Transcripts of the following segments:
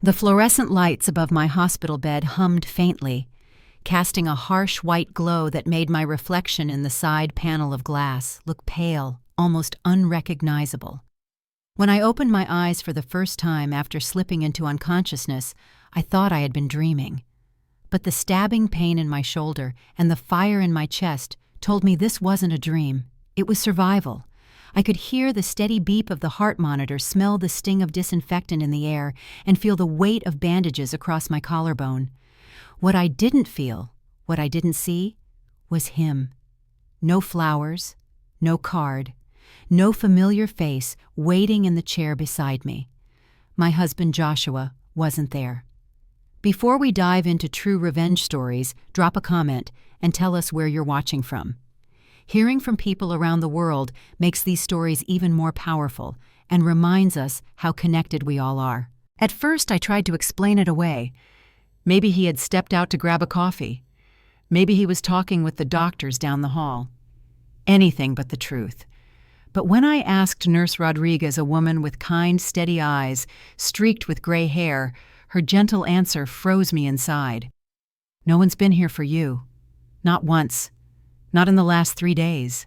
The fluorescent lights above my hospital bed hummed faintly, casting a harsh white glow that made my reflection in the side panel of glass look pale, almost unrecognizable. When I opened my eyes for the first time after slipping into unconsciousness, I thought I had been dreaming. But the stabbing pain in my shoulder and the fire in my chest told me this wasn't a dream. It was survival. I could hear the steady beep of the heart monitor, smell the sting of disinfectant in the air, and feel the weight of bandages across my collarbone. What I didn't feel, what I didn't see, was him. No flowers, no card, no familiar face waiting in the chair beside me. My husband Joshua wasn't there. Before we dive into true revenge stories, drop a comment and tell us where you're watching from. Hearing from people around the world makes these stories even more powerful and reminds us how connected we all are. At first, I tried to explain it away. Maybe he had stepped out to grab a coffee. Maybe he was talking with the doctors down the hall. Anything but the truth. But when I asked Nurse Rodriguez, a woman with kind, steady eyes, streaked with gray hair, her gentle answer froze me inside. "No one's been here for you. Not once. Not in the last 3 days."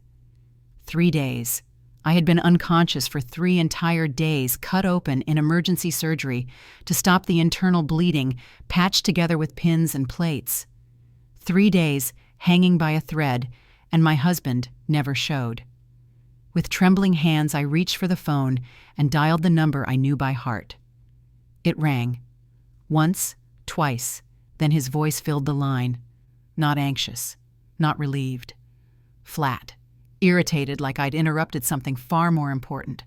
3 days. I had been unconscious for 3 entire days, cut open in emergency surgery to stop the internal bleeding, patched together with pins and plates. 3 days hanging by a thread, and my husband never showed. With trembling hands, I reached for the phone and dialed the number I knew by heart. It rang. Once, twice, then his voice filled the line. Not anxious, not relieved. Flat, irritated like I'd interrupted something far more important.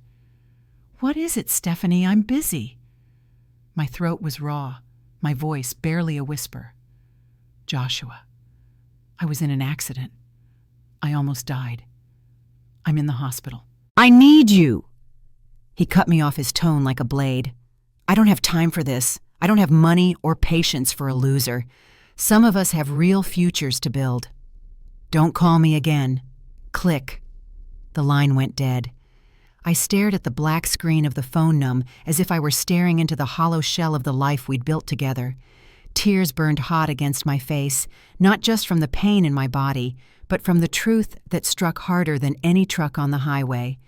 "What is it, Stephanie? I'm busy." My throat was raw, my voice barely a whisper. "Joshua, I was in an accident. I almost died. I'm in the hospital." "I need you!" He cut me off, his tone like a blade. "I don't have time for this. I don't have money or patience for a loser. Some of us have real futures to build." "Don't call me again." Click. The line went dead. I stared at the black screen of the phone numb as if I were staring into the hollow shell of the life we'd built together. Tears burned hot against my face, not just from the pain in my body, but from the truth that struck harder than any truck on the highway.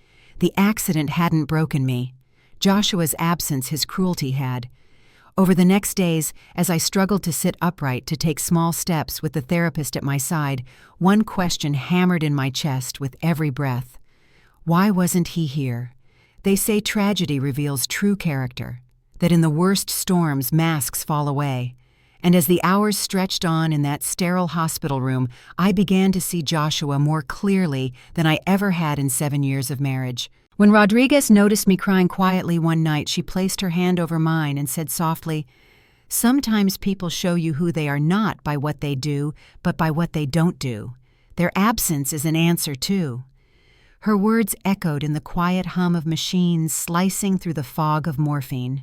The accident hadn't broken me. Joshua's absence, his cruelty had. Over the next days, as I struggled to sit upright, to take small steps with the therapist at my side, one question hammered in my chest with every breath. Why wasn't he here? They say tragedy reveals true character, that in the worst storms masks fall away. And as the hours stretched on in that sterile hospital room, I began to see Joshua more clearly than I ever had in 7 years of marriage. When Rodriguez noticed me crying quietly one night, she placed her hand over mine and said softly, "Sometimes people show you who they are not by what they do, but by what they don't do. Their absence is an answer, too." Her words echoed in the quiet hum of machines slicing through the fog of morphine.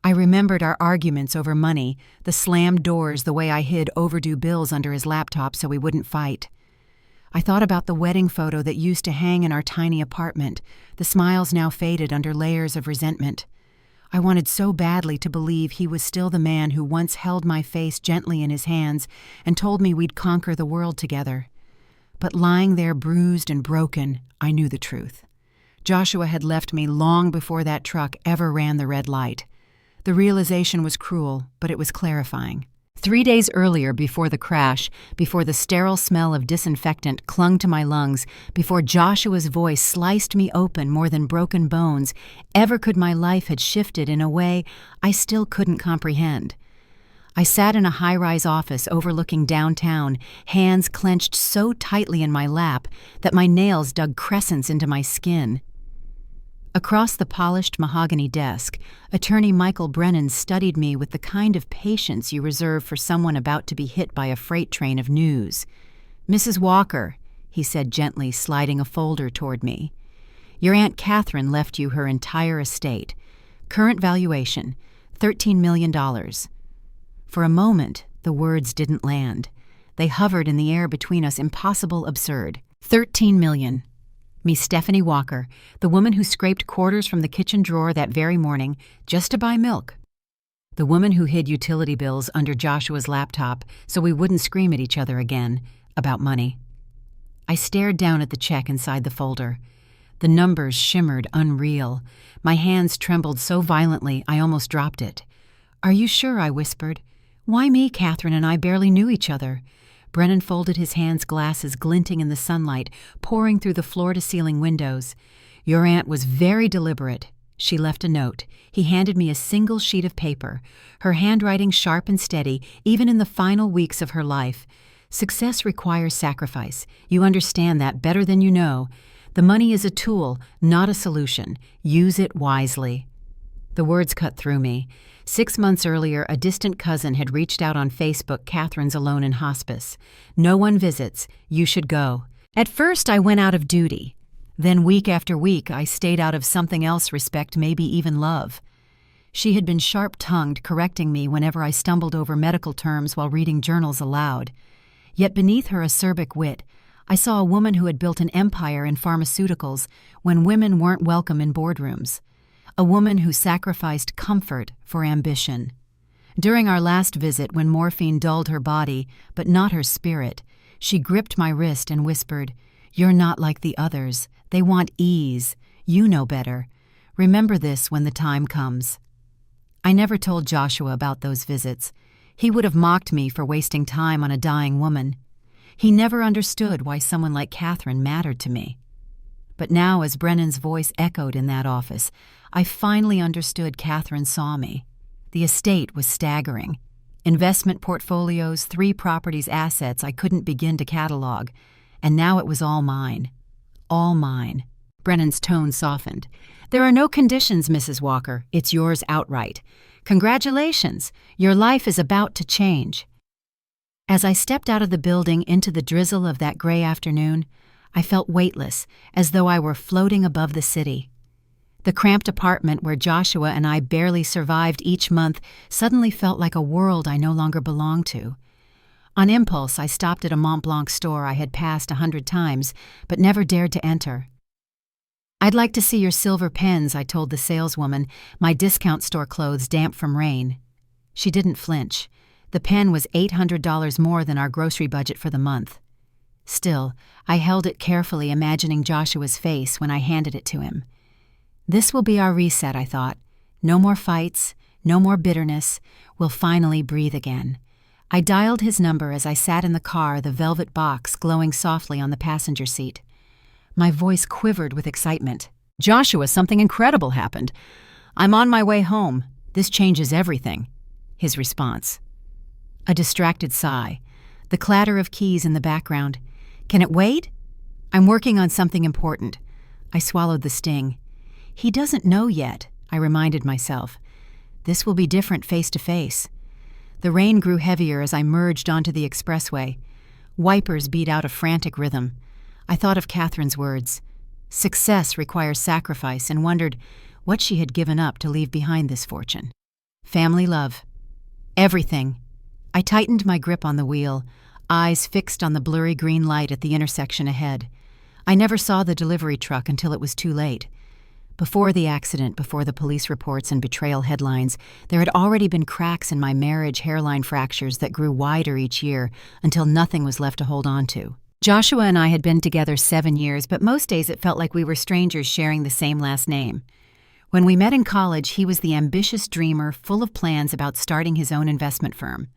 I remembered our arguments over money, the slammed doors, the way I hid overdue bills under his laptop so we wouldn't fight. I thought about the wedding photo that used to hang in our tiny apartment, the smiles now faded under layers of resentment. I wanted so badly to believe he was still the man who once held my face gently in his hands and told me we'd conquer the world together. But lying there bruised and broken, I knew the truth. Joshua had left me long before that truck ever ran the red light. The realization was cruel, but it was clarifying. 3 days earlier, before the crash, before the sterile smell of disinfectant clung to my lungs, before Joshua's voice sliced me open more than broken bones, ever could my life had shifted in a way I still couldn't comprehend. I sat in a high-rise office overlooking downtown, hands clenched so tightly in my lap that my nails dug crescents into my skin. Across the polished mahogany desk, Attorney Michael Brennan studied me with the kind of patience you reserve for someone about to be hit by a freight train of news. "Mrs. Walker," he said gently, sliding a folder toward me, "your Aunt Catherine left you her entire estate. Current valuation, $13 million. For a moment, the words didn't land. They hovered in the air between us, impossible, absurd. $13 million. Me, Stephanie Walker, the woman who scraped quarters from the kitchen drawer that very morning just to buy milk. The woman who hid utility bills under Joshua's laptop so we wouldn't scream at each other again about money. I stared down at the check inside the folder. The numbers shimmered unreal. My hands trembled so violently I almost dropped it. "Are you sure?" I whispered. "Why me? Catherine and I barely knew each other." Brennan folded his hands, glasses glinting in the sunlight, pouring through the floor-to-ceiling windows. "Your aunt was very deliberate. She left a note." He handed me a single sheet of paper, her handwriting sharp and steady, even in the final weeks of her life. "Success requires sacrifice. You understand that better than you know. The money is a tool, not a solution. Use it wisely." The words cut through me. 6 months earlier, a distant cousin had reached out on Facebook, "Catherine's alone in hospice. No one visits. You should go." At first, I went out of duty. Then week after week, I stayed out of something else, respect, maybe even love. She had been sharp-tongued, correcting me whenever I stumbled over medical terms while reading journals aloud. Yet beneath her acerbic wit, I saw a woman who had built an empire in pharmaceuticals when women weren't welcome in boardrooms. A woman who sacrificed comfort for ambition. During our last visit, when morphine dulled her body, but not her spirit, she gripped my wrist and whispered, "You're not like the others. They want ease. You know better. Remember this when the time comes." I never told Joshua about those visits. He would have mocked me for wasting time on a dying woman. He never understood why someone like Catherine mattered to me. But now, as Brennan's voice echoed in that office, I finally understood Catherine saw me. The estate was staggering. Investment portfolios, 3 properties, assets I couldn't begin to catalog. And now it was all mine. All mine. Brennan's tone softened. "There are no conditions, Mrs. Walker. It's yours outright. Congratulations. Your life is about to change." As I stepped out of the building into the drizzle of that gray afternoon, I felt weightless, as though I were floating above the city. The cramped apartment where Joshua and I barely survived each month suddenly felt like a world I no longer belonged to. On impulse, I stopped at a Mont Blanc store I had passed 100 times, but never dared to enter. "I'd like to see your silver pens," I told the saleswoman, my discount store clothes damp from rain. She didn't flinch. The pen was $800 more than our grocery budget for the month. Still, I held it carefully, imagining Joshua's face when I handed it to him. This will be our reset, I thought. No more fights, no more bitterness. We'll finally breathe again. I dialed his number as I sat in the car, the velvet box glowing softly on the passenger seat. My voice quivered with excitement. "Joshua, something incredible happened. I'm on my way home. This changes everything." His response. A distracted sigh. The clatter of keys in the background. "Can it wait?" "I'm working on something important." I swallowed the sting. "He doesn't know yet," I reminded myself. "This will be different face to face." The rain grew heavier as I merged onto the expressway. Wipers beat out a frantic rhythm. I thought of Catherine's words. Success requires sacrifice, and wondered what she had given up to leave behind this fortune. Family, love. Everything. I tightened my grip on the wheel, eyes fixed on the blurry green light at the intersection ahead. I never saw the delivery truck until it was too late. Before the accident, before the police reports and betrayal headlines, there had already been cracks in my marriage hairline fractures that grew wider each year until nothing was left to hold on to. Joshua and I had been together 7 years, but most days it felt like we were strangers sharing the same last name. When we met in college, he was the ambitious dreamer, full of plans about starting his own investment firm.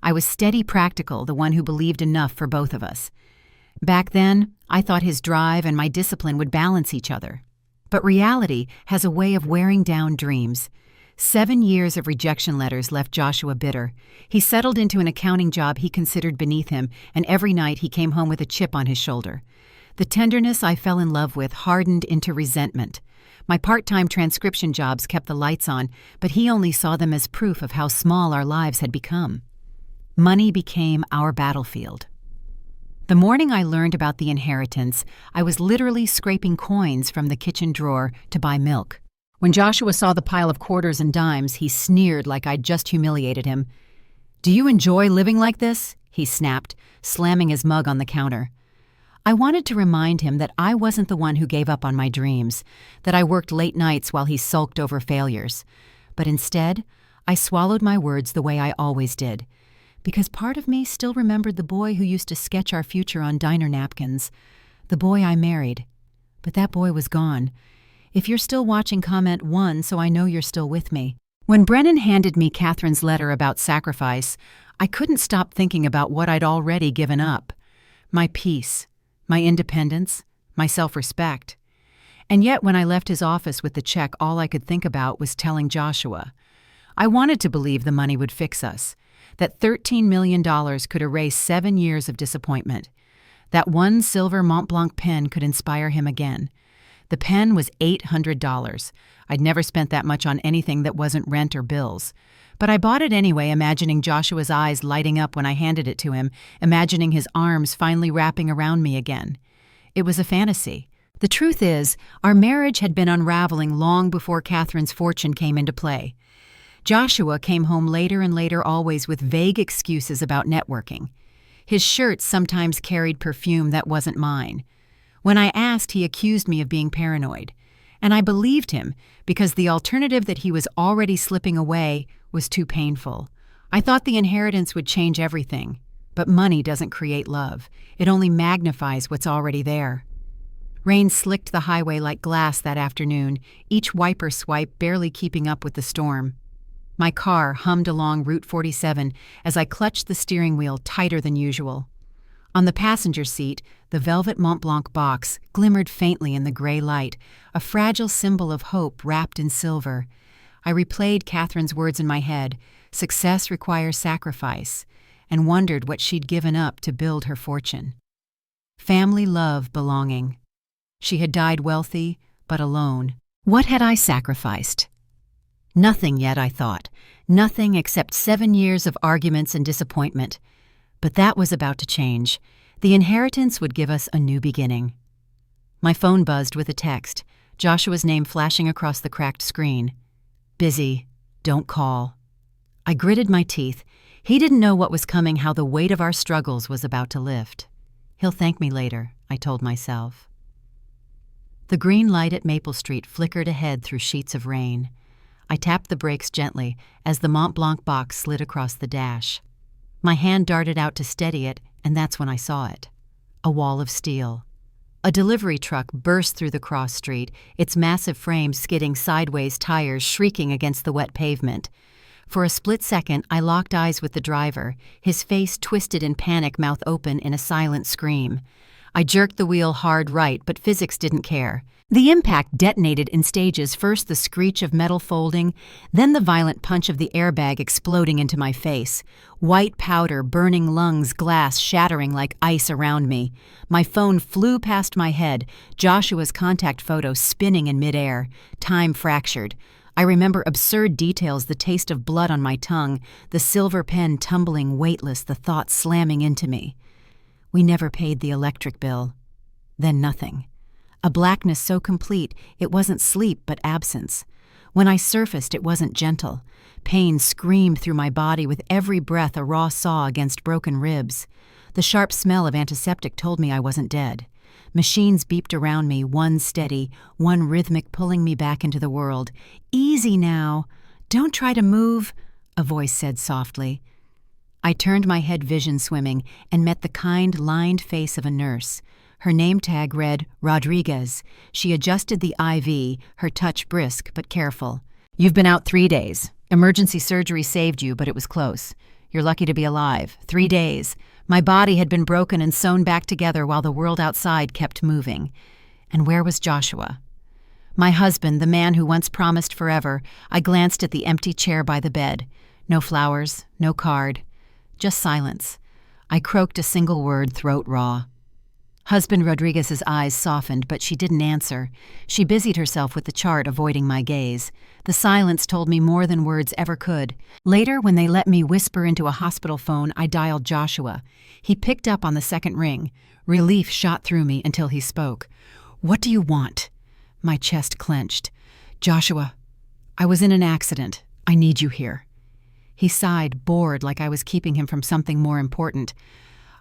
I was steady, practical, the one who believed enough for both of us. Back then, I thought his drive and my discipline would balance each other. But reality has a way of wearing down dreams. 7 years of rejection letters left Joshua bitter. He settled into an accounting job he considered beneath him, and every night he came home with a chip on his shoulder. The tenderness I fell in love with hardened into resentment. My part-time transcription jobs kept the lights on, but he only saw them as proof of how small our lives had become. Money became our battlefield. The morning I learned about the inheritance, I was literally scraping coins from the kitchen drawer to buy milk. When Joshua saw the pile of quarters and dimes, he sneered like I'd just humiliated him. "Do you enjoy living like this?" he snapped, slamming his mug on the counter. I wanted to remind him that I wasn't the one who gave up on my dreams, that I worked late nights while he sulked over failures. But instead, I swallowed my words the way I always did, because part of me still remembered the boy who used to sketch our future on diner napkins, the boy I married. But that boy was gone. If you're still watching, comment 1 so I know you're still with me. When Brennan handed me Catherine's letter about sacrifice, I couldn't stop thinking about what I'd already given up. My peace, my independence, my self-respect. And yet when I left his office with the check, all I could think about was telling Joshua. I wanted to believe the money would fix us, that $13 million could erase 7 years of disappointment, that one silver Mont Blanc pen could inspire him again. The pen was $800. I'd never spent that much on anything that wasn't rent or bills. But I bought it anyway, imagining Joshua's eyes lighting up when I handed it to him, imagining his arms finally wrapping around me again. It was a fantasy. The truth is, our marriage had been unraveling long before Catherine's fortune came into play. Joshua came home later and later, always with vague excuses about networking. His shirts sometimes carried perfume that wasn't mine. When I asked, he accused me of being paranoid. And I believed him, because the alternative that he was already slipping away was too painful. I thought the inheritance would change everything. But money doesn't create love. It only magnifies what's already there. Rain slicked the highway like glass that afternoon, each wiper swipe barely keeping up with the storm. My car hummed along Route 47 as I clutched the steering wheel tighter than usual. On the passenger seat, the velvet Mont Blanc box glimmered faintly in the gray light, a fragile symbol of hope wrapped in silver. I replayed Catherine's words in my head, "Success requires sacrifice," and wondered what she'd given up to build her fortune. Family, love, belonging. She had died wealthy, but alone. What had I sacrificed? Nothing yet, I thought. Nothing except 7 years of arguments and disappointment. But that was about to change. The inheritance would give us a new beginning. My phone buzzed with a text, Joshua's name flashing across the cracked screen. Busy. Don't call. I gritted my teeth. He didn't know what was coming, how the weight of our struggles was about to lift. He'll thank me later, I told myself. The green light at Maple Street flickered ahead through sheets of rain. I tapped the brakes gently as the Mont Blanc box slid across the dash. My hand darted out to steady it, and that's when I saw it. A wall of steel. A delivery truck burst through the cross street, its massive frame skidding sideways, tires shrieking against the wet pavement. For a split second, I locked eyes with the driver, his face twisted in panic, mouth open in a silent scream. I jerked the wheel hard right, but physics didn't care. The impact detonated in stages, first the screech of metal folding, then the violent punch of the airbag exploding into my face. White powder, burning lungs, glass shattering like ice around me. My phone flew past my head, Joshua's contact photo spinning in midair. Time fractured. I remember absurd details, the taste of blood on my tongue, the silver pen tumbling weightless, the thought slamming into me. We never paid the electric bill. Then nothing. A blackness so complete, it wasn't sleep but absence. When I surfaced, it wasn't gentle. Pain screamed through my body with every breath, a raw saw against broken ribs. The sharp smell of antiseptic told me I wasn't dead. Machines beeped around me, one steady, one rhythmic, pulling me back into the world. "Easy now. Don't try to move," a voice said softly. I turned my head, vision swimming, and met the kind, lined face of a nurse. Her name tag read Rodriguez. She adjusted the IV, her touch brisk but careful. "You've been out 3 days. Emergency surgery saved you, but it was close. You're lucky to be alive. 3 days. My body had been broken and sewn back together while the world outside kept moving." And where was Joshua? My husband, the man who once promised forever. I glanced at the empty chair by the bed. No flowers, no card. Just silence. I croaked a single word, throat raw. Husband Rodriguez's eyes softened, but she didn't answer. She busied herself with the chart, avoiding my gaze. The silence told me more than words ever could. Later, when they let me whisper into a hospital phone, I dialed Joshua. He picked up on the second ring. Relief shot through me until he spoke. "What do you want?" My chest clenched. "Joshua, I was in an accident. I need you here." He sighed, bored, like I was keeping him from something more important.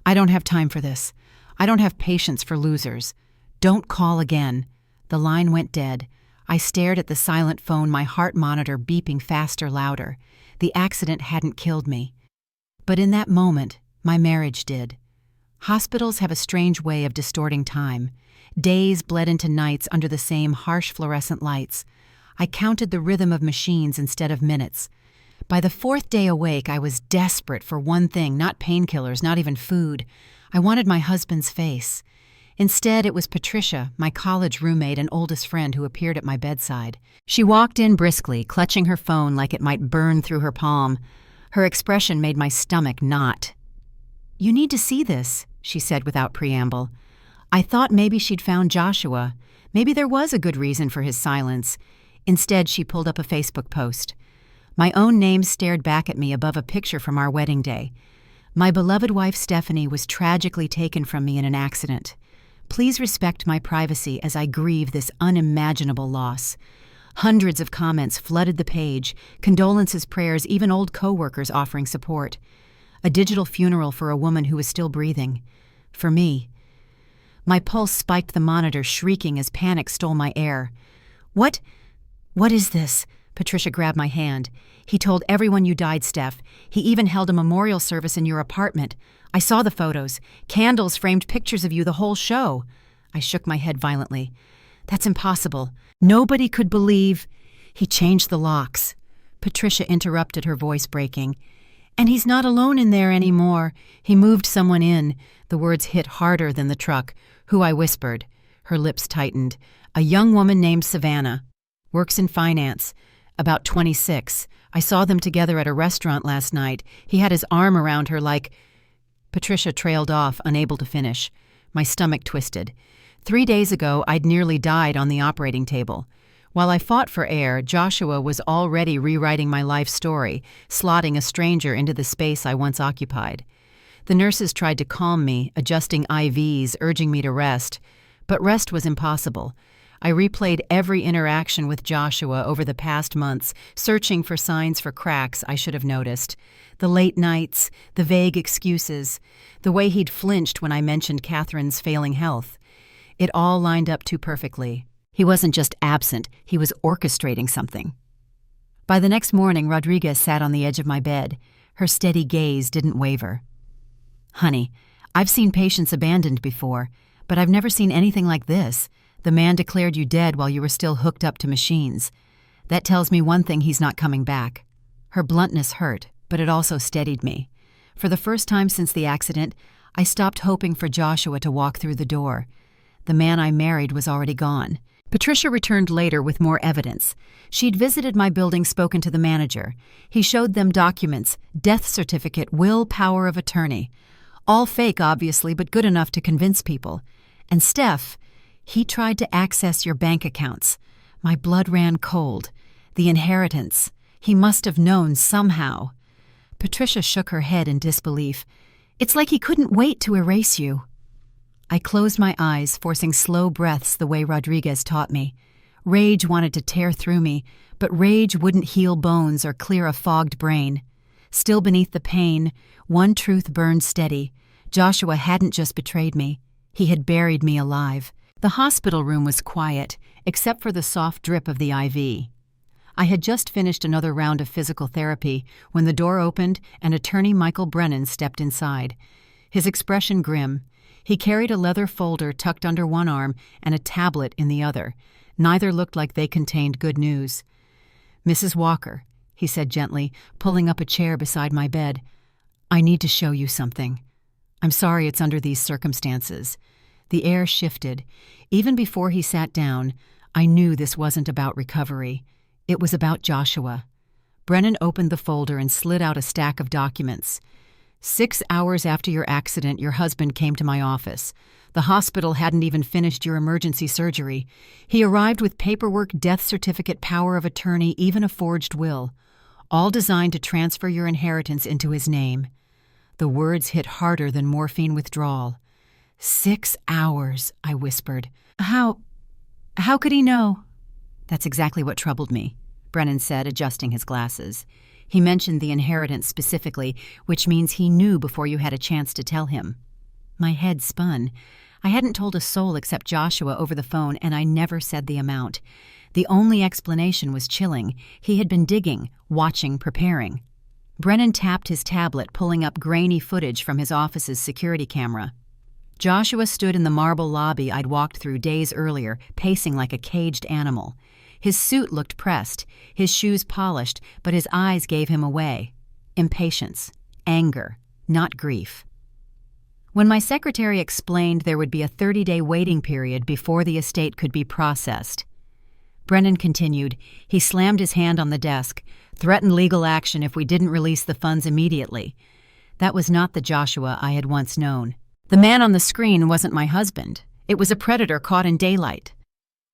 "I don't have time for this. I don't have patience for losers. Don't call again." The line went dead. I stared at the silent phone, my heart monitor beeping faster, louder. The accident hadn't killed me. But in that moment, my marriage did. Hospitals have a strange way of distorting time. Days bled into nights under the same harsh fluorescent lights. I counted the rhythm of machines instead of minutes. By the fourth day awake, I was desperate for one thing, not painkillers, not even food. I wanted my husband's face. Instead, it was Patricia, my college roommate and oldest friend, who appeared at my bedside. She walked in briskly, clutching her phone like it might burn through her palm. Her expression made my stomach knot. "You need to see this," she said without preamble. I thought maybe she'd found Joshua. Maybe there was a good reason for his silence. Instead, she pulled up a Facebook post. My own name stared back at me above a picture from our wedding day. My beloved wife Stephanie was tragically taken from me in an accident. Please respect my privacy as I grieve this unimaginable loss. Hundreds of comments flooded the page, condolences, prayers, even old co-workers offering support. A digital funeral for a woman who was still breathing. For me. My pulse spiked the monitor, shrieking as panic stole my air. What is this?" Patricia grabbed my hand. "He told everyone you died, Steph. He even held a memorial service in your apartment. I saw the photos. Candles framed pictures of you, the whole show." I shook my head violently. "That's impossible. Nobody could believe—" "He changed the locks." Patricia interrupted, her voice breaking. "And he's not alone in there anymore. He moved someone in." The words hit harder than the truck. "Who?" I whispered. Her lips tightened. "A young woman named Savannah. Works in finance. About 26. I saw them together at a restaurant last night. He had his arm around her like—" Patricia trailed off, unable to finish. My stomach twisted. 3 days ago, I'd nearly died on the operating table. While I fought for air, Joshua was already rewriting my life story, slotting a stranger into the space I once occupied. The nurses tried to calm me, adjusting IVs, urging me to rest. But rest was impossible. I replayed every interaction with Joshua over the past months, searching for signs for cracks I should have noticed. The late nights, the vague excuses, the way he'd flinched when I mentioned Catherine's failing health. It all lined up too perfectly. He wasn't just absent, he was orchestrating something. By the next morning, Rodriguez sat on the edge of my bed. Her steady gaze didn't waver. "Honey, I've seen patients abandoned before, but I've never seen anything like this. The man declared you dead while you were still hooked up to machines. That tells me one thing: he's not coming back." Her bluntness hurt, but it also steadied me. For the first time since the accident, I stopped hoping for Joshua to walk through the door. The man I married was already gone. Patricia returned later with more evidence. She'd visited my building, spoken to the manager. He showed them documents, death certificate, will, power of attorney. All fake, obviously, but good enough to convince people. And Steph, he tried to access your bank accounts. My blood ran cold. The inheritance. He must have known somehow. Patricia shook her head in disbelief. "It's like he couldn't wait to erase you." I closed my eyes, forcing slow breaths the way Rodriguez taught me. Rage wanted to tear through me, but rage wouldn't heal bones or clear a fogged brain. Still beneath the pain, one truth burned steady. Joshua hadn't just betrayed me. He had buried me alive. The hospital room was quiet, except for the soft drip of the IV. I had just finished another round of physical therapy when the door opened and attorney Michael Brennan stepped inside. His expression grim. He carried a leather folder tucked under one arm and a tablet in the other. Neither looked like they contained good news. "Mrs. Walker," he said gently, pulling up a chair beside my bed, "I need to show you something. I'm sorry it's under these circumstances." The air shifted. Even before he sat down, I knew this wasn't about recovery. It was about Joshua. Brennan opened the folder and slid out a stack of documents. 6 hours after your accident, your husband came to my office. The hospital hadn't even finished your emergency surgery. He arrived with paperwork, death certificate, power of attorney, even a forged will, all designed to transfer your inheritance into his name. The words hit harder than morphine withdrawal. 6 hours, I whispered. How could he know?" "That's exactly what troubled me," Brennan said, adjusting his glasses. "He mentioned the inheritance specifically, which means he knew before you had a chance to tell him." My head spun. I hadn't told a soul except Joshua over the phone, and I never said the amount. The only explanation was chilling. He had been digging, watching, preparing. Brennan tapped his tablet, pulling up grainy footage from his office's security camera. Joshua stood in the marble lobby I'd walked through days earlier, pacing like a caged animal. His suit looked pressed, his shoes polished, but his eyes gave him away. Impatience, anger, not grief. When my secretary explained there would be a 30-day waiting period before the estate could be processed, Brennan continued. He slammed his hand on the desk, threatened legal action if we didn't release the funds immediately. That was not the Joshua I had once known. The man on the screen wasn't my husband. It was a predator caught in daylight.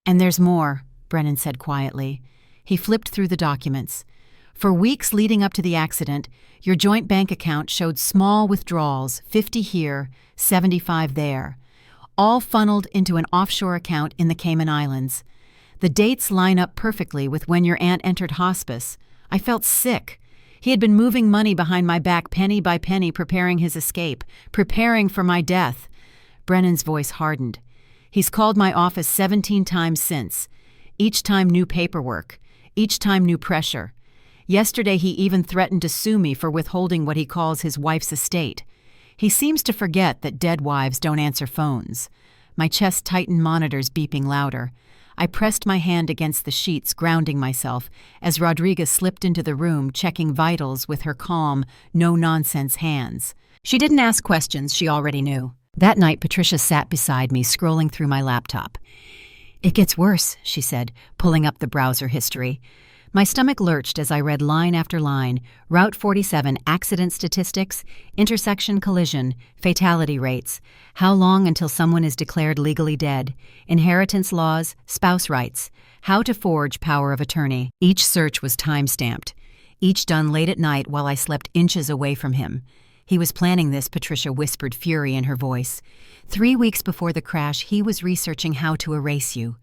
"And there's more," Brennan said quietly. He flipped through the documents. "For weeks leading up to the accident, your joint bank account showed small withdrawals, 50 here, 75 there, all funneled into an offshore account in the Cayman Islands. The dates line up perfectly with when your aunt entered hospice. I felt sick. He had been moving money behind my back penny by penny, preparing his escape, preparing for my death." Brennan's voice hardened. "He's called my office 17 times since. Each time new paperwork. Each time new pressure. Yesterday he even threatened to sue me for withholding what he calls his wife's estate. He seems to forget that dead wives don't answer phones." My chest tightened, monitors beeping louder. I pressed my hand against the sheets, grounding myself, as Rodriguez slipped into the room, checking vitals with her calm, no-nonsense hands. She didn't ask questions she already knew. That night, Patricia sat beside me, scrolling through my laptop. "It gets worse," she said, pulling up the browser history. My stomach lurched as I read line after line. Route 47 accident statistics, intersection collision, fatality rates, how long until someone is declared legally dead, inheritance laws, spouse rights, how to forge power of attorney. Each search was time-stamped, each done late at night while I slept inches away from him. He was planning this, Patricia whispered, fury in her voice. 3 weeks before the crash, he was researching how to erase you.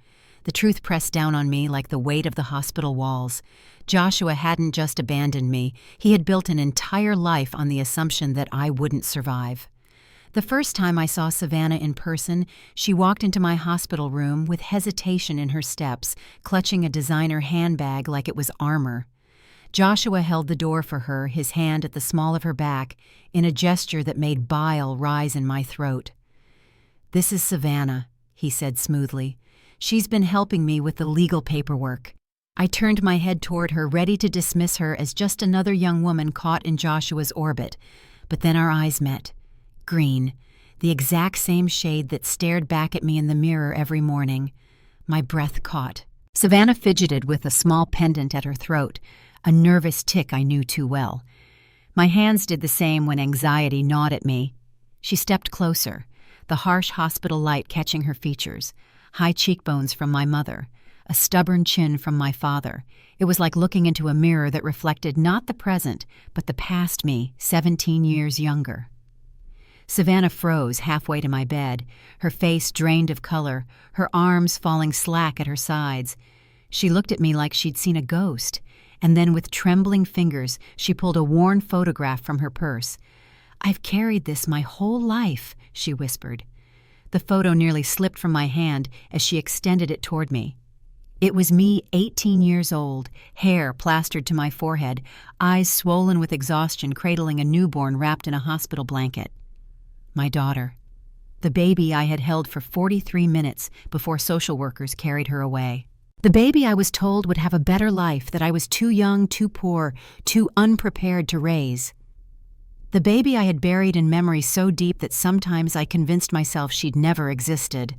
The truth pressed down on me like the weight of the hospital walls. Joshua hadn't just abandoned me. He had built an entire life on the assumption that I wouldn't survive. The first time I saw Savannah in person, she walked into my hospital room with hesitation in her steps, clutching a designer handbag like it was armor. Joshua held the door for her, his hand at the small of her back, in a gesture that made bile rise in my throat. "This is Savannah," he said smoothly. "She's been helping me with the legal paperwork." I turned my head toward her, ready to dismiss her as just another young woman caught in Joshua's orbit. But then our eyes met. Green, the exact same shade that stared back at me in the mirror every morning. My breath caught. Savannah fidgeted with a small pendant at her throat, a nervous tic I knew too well. My hands did the same when anxiety gnawed at me. She stepped closer, the harsh hospital light catching her features. High cheekbones from my mother, a stubborn chin from my father. It was like looking into a mirror that reflected not the present, but the past me, 17 years younger. Savannah froze halfway to my bed, her face drained of color, her arms falling slack at her sides. She looked at me like she'd seen a ghost, and then with trembling fingers, she pulled a worn photograph from her purse. "I've carried this my whole life," she whispered. The photo nearly slipped from my hand as she extended it toward me. It was me, 18 years old, hair plastered to my forehead, eyes swollen with exhaustion, cradling a newborn wrapped in a hospital blanket. My daughter. The baby I had held for 43 minutes before social workers carried her away. The baby I was told would have a better life that I was too young, too poor, too unprepared to raise. The baby I had buried in memory so deep that sometimes I convinced myself she'd never existed.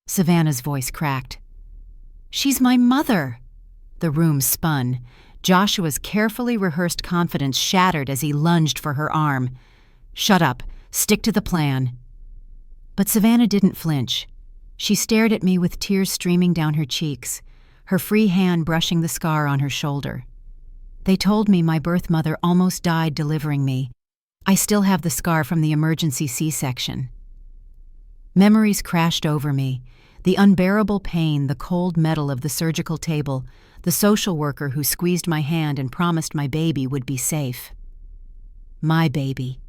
Savannah's voice cracked. "She's my mother!" The room spun. Joshua's carefully rehearsed confidence shattered as he lunged for her arm. "Shut up. Stick to the plan." But Savannah didn't flinch. She stared at me with tears streaming down her cheeks, her free hand brushing the scar on her shoulder. "They told me my birth mother almost died delivering me. I still have the scar from the emergency C-section." Memories crashed over me. The unbearable pain, the cold metal of the surgical table, the social worker who squeezed my hand and promised my baby would be safe. My baby.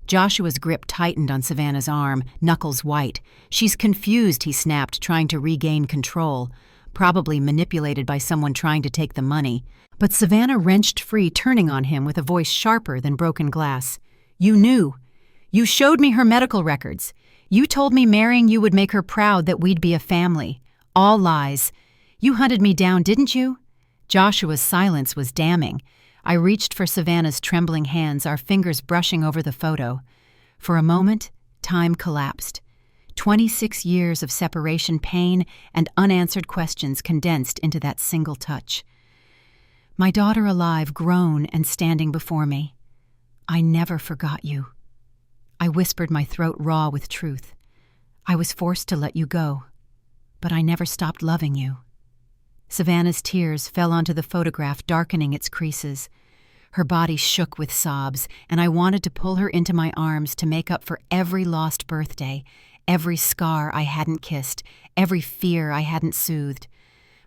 Joshua's grip tightened on Savannah's arm, knuckles white. "She's confused," he snapped, trying to regain control. probably manipulated by someone trying to take the money. But Savannah wrenched free, turning on him with a voice sharper than broken glass. "You knew. You showed me her medical records. You told me marrying you would make her proud, that we'd be a family. All lies. You hunted me down, didn't you?" Joshua's silence was damning. I reached for Savannah's trembling hands, our fingers brushing over the photo. For a moment, time collapsed. 26 years of separation, pain, and unanswered questions condensed into that single touch. My daughter alive, grown and standing before me. "I never forgot you." I whispered, my throat raw with truth. "I was forced to let you go, but I never stopped loving you." Savannah's tears fell onto the photograph, darkening its creases. Her body shook with sobs, and I wanted to pull her into my arms to make up for every lost birthday, every scar I hadn't kissed, every fear I hadn't soothed.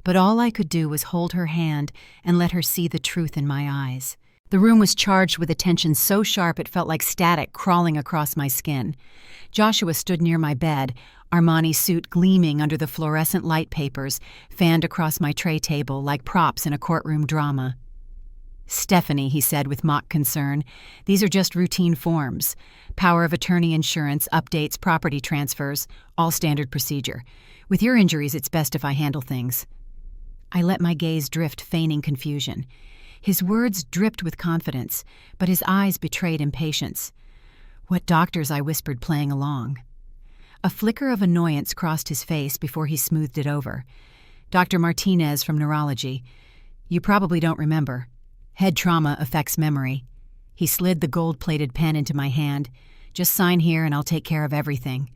But all I could do was hold her hand and let her see the truth in my eyes. The room was charged with a tension so sharp it felt like static crawling across my skin. Joshua stood near my bed, Armani's suit gleaming under the fluorescent light papers fanned across my tray table like props in a courtroom drama. "Stephanie," he said with mock concern, "these are just routine forms. Power of attorney insurance, updates, property transfers, all standard procedure. With your injuries, it's best if I handle things." I let my gaze drift, feigning confusion. His words dripped with confidence, but his eyes betrayed impatience. "What doctors?" I whispered, playing along. A flicker of annoyance crossed his face before he smoothed it over. "Dr. Martinez from neurology. You probably don't remember. Head trauma affects memory." He slid the gold-plated pen into my hand. "Just sign here and I'll take care of everything."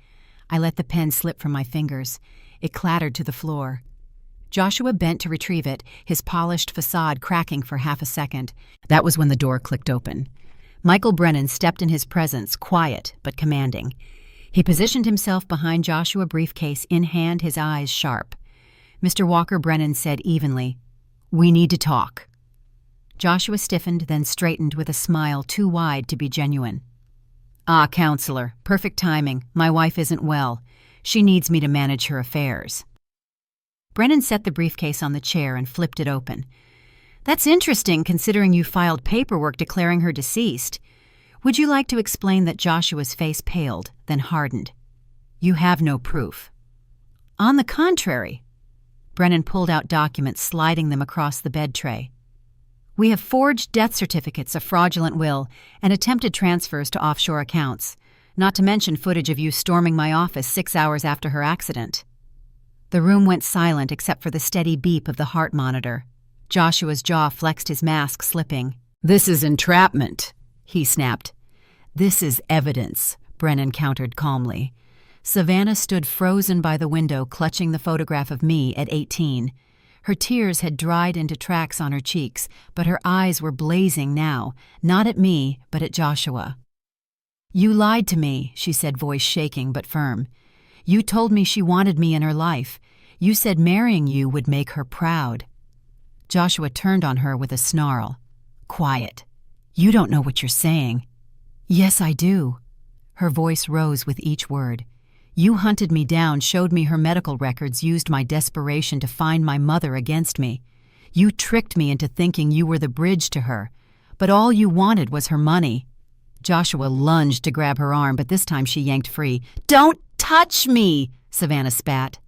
I let the pen slip from my fingers. It clattered to the floor. Joshua bent to retrieve it, his polished facade cracking for half a second. That was when the door clicked open. Michael Brennan stepped in his presence, quiet but commanding. He positioned himself behind Joshua, briefcase in hand, his eyes sharp. Mr. Walker, Brennan said evenly, "We need to talk." Joshua stiffened, then straightened with a smile too wide to be genuine. "Ah, counselor, perfect timing. My wife isn't well. She needs me to manage her affairs." Brennan set the briefcase on the chair and flipped it open. "That's interesting, considering you filed paperwork declaring her deceased. Would you like to explain?" That Joshua's face paled, then hardened. "You have no proof." "On the contrary." Brennan pulled out documents, sliding them across the bed tray. "We have forged death certificates, a fraudulent will, and attempted transfers to offshore accounts, not to mention footage of you storming my office 6 hours after her accident." The room went silent except for the steady beep of the heart monitor. Joshua's jaw flexed, his mask slipping. "This is entrapment," he snapped. "This is evidence," Brennan countered calmly. Savannah stood frozen by the window, clutching the photograph of me at 18. Her tears had dried into tracks on her cheeks, but her eyes were blazing now, not at me, but at Joshua. "You lied to me," she said, voice shaking but firm. "You told me she wanted me in her life. You said marrying you would make her proud." Joshua turned on her with a snarl. "Quiet. You don't know what you're saying." "Yes, I do." Her voice rose with each word. "You hunted me down, showed me her medical records, used my desperation to find my mother against me. You tricked me into thinking you were the bridge to her. But all you wanted was her money." Joshua lunged to grab her arm, but this time she yanked free. "Don't touch me!" Savannah spat.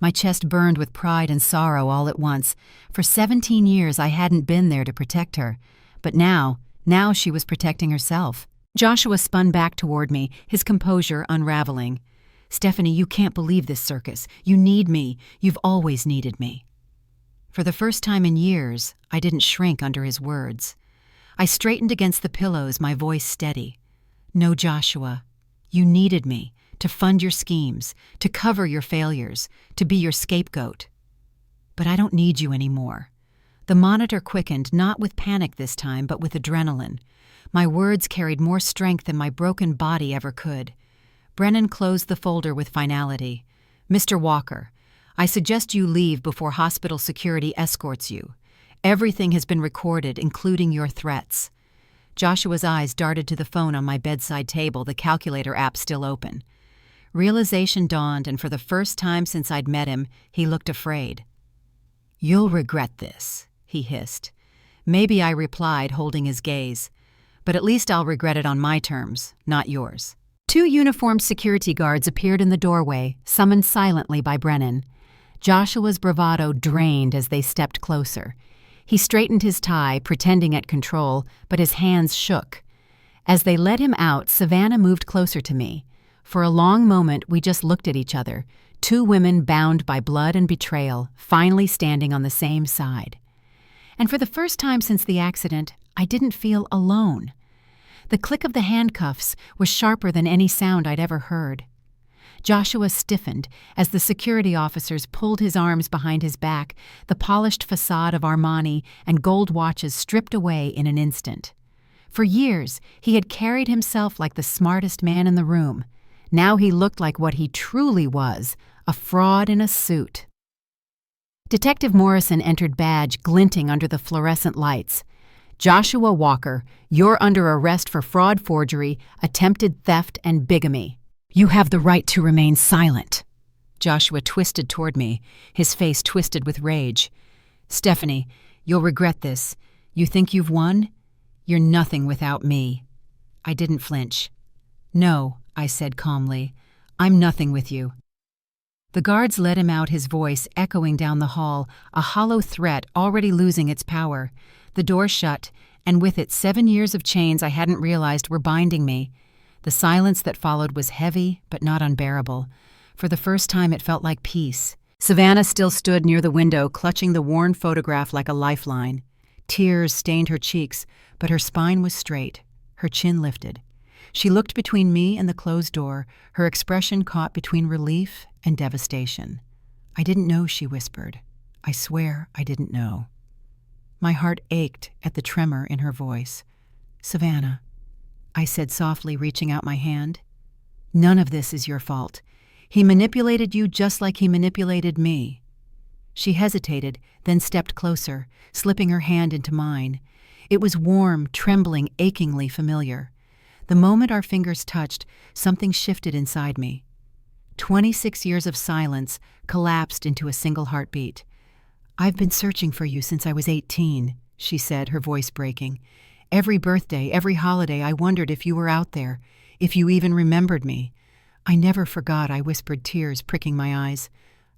My chest burned with pride and sorrow all at once. For 17 years I hadn't been there to protect her. But now she was protecting herself. Joshua spun back toward me, his composure unraveling. "Stephanie, you can't believe this circus. You need me. You've always needed me." For the first time in years, I didn't shrink under his words. I straightened against the pillows, my voice steady. "No, Joshua. You needed me to fund your schemes, to cover your failures, to be your scapegoat. But I don't need you anymore." The monitor quickened, not with panic this time, but with adrenaline. My words carried more strength than my broken body ever could. Brennan closed the folder with finality. "Mr. Walker, I suggest you leave before hospital security escorts you. Everything has been recorded, including your threats." Joshua's eyes darted to the phone on my bedside table, the calculator app still open. Realization dawned, and for the first time since I'd met him, he looked afraid. "You'll regret this," he hissed. Maybe I replied, holding his gaze. "But at least I'll regret it on my terms, not yours." 2 uniformed security guards appeared in the doorway, summoned silently by Brennan. Joshua's bravado drained as they stepped closer. He straightened his tie, pretending at control, but his hands shook. As they led him out, Savannah moved closer to me. For a long moment, we just looked at each other, 2 women bound by blood and betrayal, finally standing on the same side. And for the first time since the accident, I didn't feel alone. The click of the handcuffs was sharper than any sound I'd ever heard. Joshua stiffened as the security officers pulled his arms behind his back, the polished facade of Armani and gold watches stripped away in an instant. For years, he had carried himself like the smartest man in the room. Now he looked like what he truly was, a fraud in a suit. Detective Morrison entered, badge glinting under the fluorescent lights. "Joshua Walker, you're under arrest for fraud, forgery, attempted theft, and bigamy. You have the right to remain silent." Joshua twisted toward me, his face twisted with rage. "Stephanie, you'll regret this. You think you've won? You're nothing without me." I didn't flinch. "No," I said calmly. "I'm nothing with you." The guards led him out, his voice echoing down the hall, a hollow threat already losing its power. The door shut, and with it 7 years of chains I hadn't realized were binding me. The silence that followed was heavy, but not unbearable. For the first time it felt like peace. Savannah still stood near the window, clutching the worn photograph like a lifeline. Tears stained her cheeks, but her spine was straight, her chin lifted. She looked between me and the closed door, her expression caught between relief and devastation. "I didn't know," she whispered. "I swear I didn't know." My heart ached at the tremor in her voice. "Savannah," I said softly, reaching out my hand. "None of this is your fault. He manipulated you just like he manipulated me." She hesitated, then stepped closer, slipping her hand into mine. It was warm, trembling, achingly familiar. The moment our fingers touched, something shifted inside me. 26 years of silence collapsed into a single heartbeat. "I've been searching for you since I was 18, she said, her voice breaking. "Every birthday, every holiday, I wondered if you were out there, if you even remembered me. I never forgot," I whispered, tears pricking my eyes.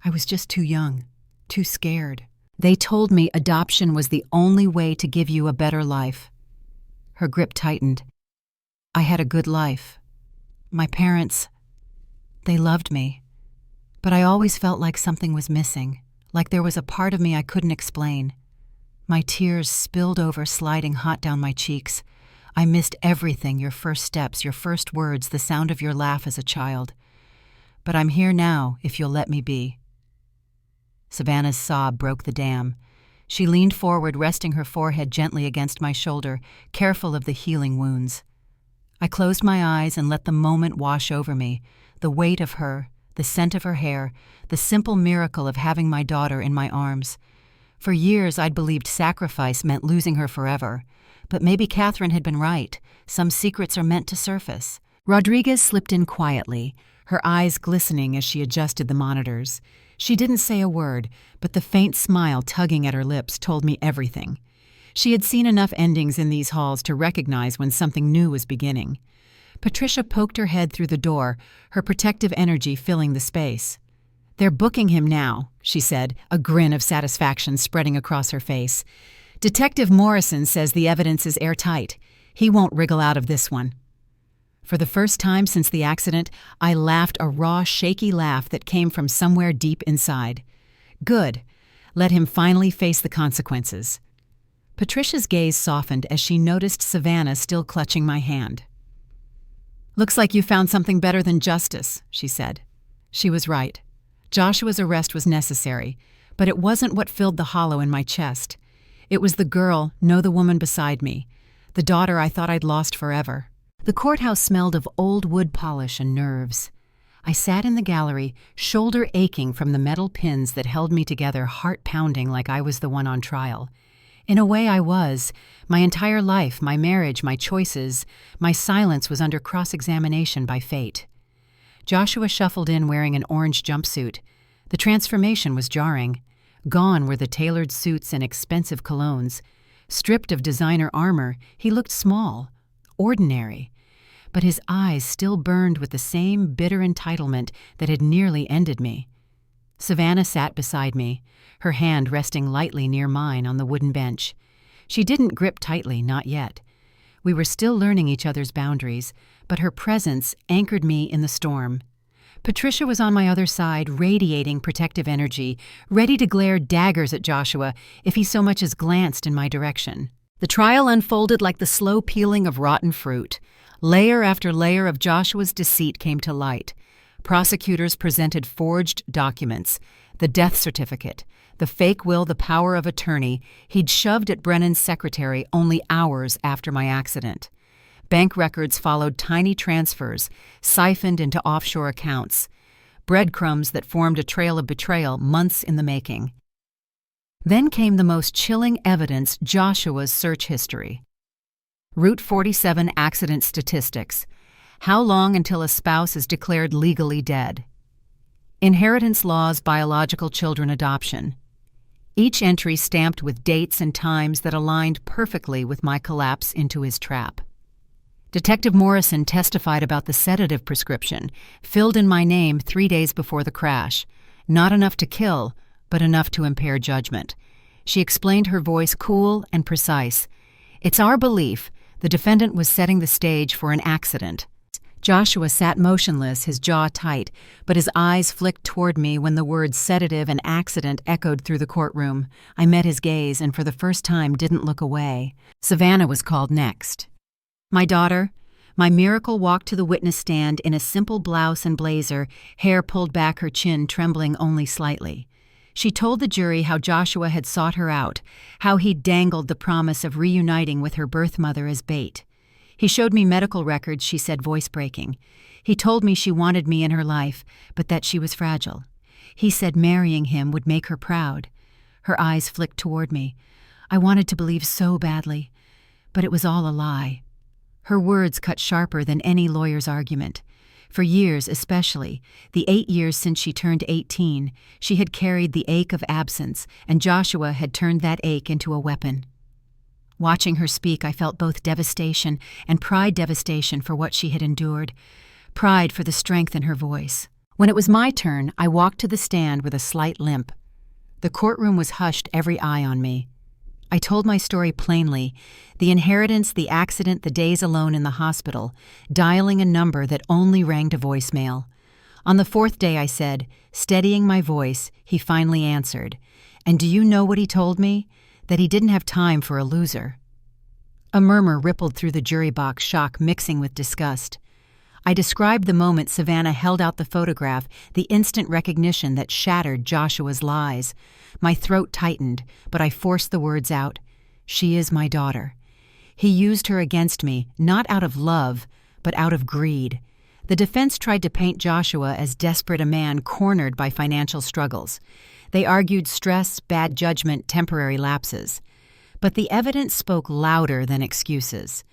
"I was just too young, too scared. They told me adoption was the only way to give you a better life." Her grip tightened. "I had a good life. My parents, they loved me. But I always felt like something was missing, like there was a part of me I couldn't explain." My tears spilled over, sliding hot down my cheeks. "I missed everything, your first steps, your first words, the sound of your laugh as a child. But I'm here now, if you'll let me be." Savannah's sob broke the dam. She leaned forward, resting her forehead gently against my shoulder, careful of the healing wounds. I closed my eyes and let the moment wash over me, the weight of her, the scent of her hair, the simple miracle of having my daughter in my arms. For years I'd believed sacrifice meant losing her forever, but maybe Catherine had been right. Some secrets are meant to surface. Rodriguez slipped in quietly, her eyes glistening as she adjusted the monitors. She didn't say a word, but the faint smile tugging at her lips told me everything. She had seen enough endings in these halls to recognize when something new was beginning. Patricia poked her head through the door, her protective energy filling the space. "They're booking him now," she said, a grin of satisfaction spreading across her face. "Detective Morrison says the evidence is airtight. He won't wriggle out of this one." For the first time since the accident, I laughed a raw, shaky laugh that came from somewhere deep inside. Good. Let him finally face the consequences. Patricia's gaze softened as she noticed Savannah still clutching my hand. "Looks like you found something better than justice," she said. She was right. Joshua's arrest was necessary, but it wasn't what filled the hollow in my chest. It was the girl, no, the woman beside me, the daughter I thought I'd lost forever. The courthouse smelled of old wood polish and nerves. I sat in the gallery, shoulder aching from the metal pins that held me together, heart pounding like I was the one on trial. In a way I was. My entire life, my marriage, my choices, my silence was under cross-examination by fate. Joshua shuffled in wearing an orange jumpsuit. The transformation was jarring. Gone were the tailored suits and expensive colognes. Stripped of designer armor, he looked small, ordinary. But his eyes still burned with the same bitter entitlement that had nearly ended me. Savannah sat beside me, her hand resting lightly near mine on the wooden bench. She didn't grip tightly, not yet. We were still learning each other's boundaries, but her presence anchored me in the storm. Patricia was on my other side, radiating protective energy, ready to glare daggers at Joshua if he so much as glanced in my direction. The trial unfolded like the slow peeling of rotten fruit. Layer after layer of Joshua's deceit came to light. Prosecutors presented forged documents, the death certificate, the fake will, the power of attorney he'd shoved at Brennan's secretary only hours after my accident. Bank records followed tiny transfers, siphoned into offshore accounts, breadcrumbs that formed a trail of betrayal months in the making. Then came the most chilling evidence: Joshua's search history. Route 47 accident statistics. How long until a spouse is declared legally dead? Inheritance laws, biological children adoption. Each entry stamped with dates and times that aligned perfectly with my collapse into his trap. Detective Morrison testified about the sedative prescription, filled in my name 3 days before the crash. Not enough to kill, but enough to impair judgment. She explained, her voice cool and precise. It's our belief the defendant was setting the stage for an accident. Joshua sat motionless, his jaw tight, but his eyes flicked toward me when the words sedative and accident echoed through the courtroom. I met his gaze and for the first time didn't look away. Savannah was called next. My daughter, my miracle, walked to the witness stand in a simple blouse and blazer, hair pulled back, her chin trembling only slightly. She told the jury how Joshua had sought her out, how he'd dangled the promise of reuniting with her birth mother as bait. He showed me medical records, she said, voice breaking. He told me she wanted me in her life, but that she was fragile. He said marrying him would make her proud. Her eyes flicked toward me. I wanted to believe so badly, but it was all a lie. Her words cut sharper than any lawyer's argument. For years especially, the 8 years since she turned 18, she had carried the ache of absence, and Joshua had turned that ache into a weapon. Watching her speak, I felt both devastation and devastation for what she had endured, pride for the strength in her voice. When it was my turn, I walked to the stand with a slight limp. The courtroom was hushed, every eye on me. I told my story plainly, the inheritance, the accident, the days alone in the hospital, dialing a number that only rang to voicemail. On the 4th day, I said, steadying my voice, he finally answered. And do you know what he told me? That he didn't have time for a loser. A murmur rippled through the jury box, shock mixing with disgust. I described the moment Savannah held out the photograph, the instant recognition that shattered Joshua's lies. My throat tightened, but I forced the words out. She is my daughter. He used her against me, not out of love, but out of greed. The defense tried to paint Joshua as desperate, a man cornered by financial struggles. They argued stress, bad judgment, temporary lapses. But the evidence spoke louder than excuses.